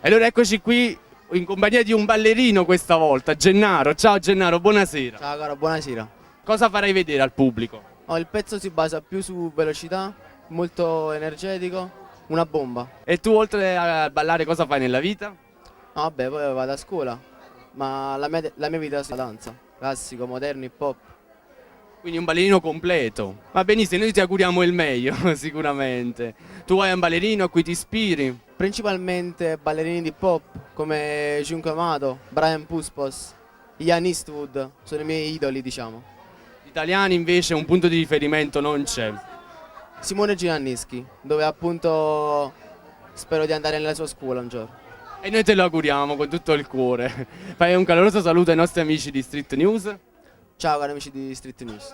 Allora eccoci qui in compagnia di un ballerino questa volta, Gennaro. Ciao Gennaro, buonasera. Ciao caro, buonasera. Cosa farai vedere al pubblico? Il pezzo si basa più su velocità, molto energetico, una bomba. E tu oltre a ballare cosa fai nella vita? Vabbè, poi vado a scuola, ma la mia vita è la danza, classico, moderno, hip hop. Quindi un ballerino completo. Va benissimo, noi ti auguriamo il meglio, sicuramente. Tu hai un ballerino a cui ti ispiri? Principalmente ballerini di hip hop come Junko Amato, Brian Puspos, Ian Eastwood, sono i miei idoli diciamo. Gli italiani invece un punto di riferimento non c'è. Simone Giannischi, dove appunto spero di andare nella sua scuola un giorno. E noi te lo auguriamo con tutto il cuore. Fai un caloroso saluto ai nostri amici di Street News. Ciao cari amici di Street News.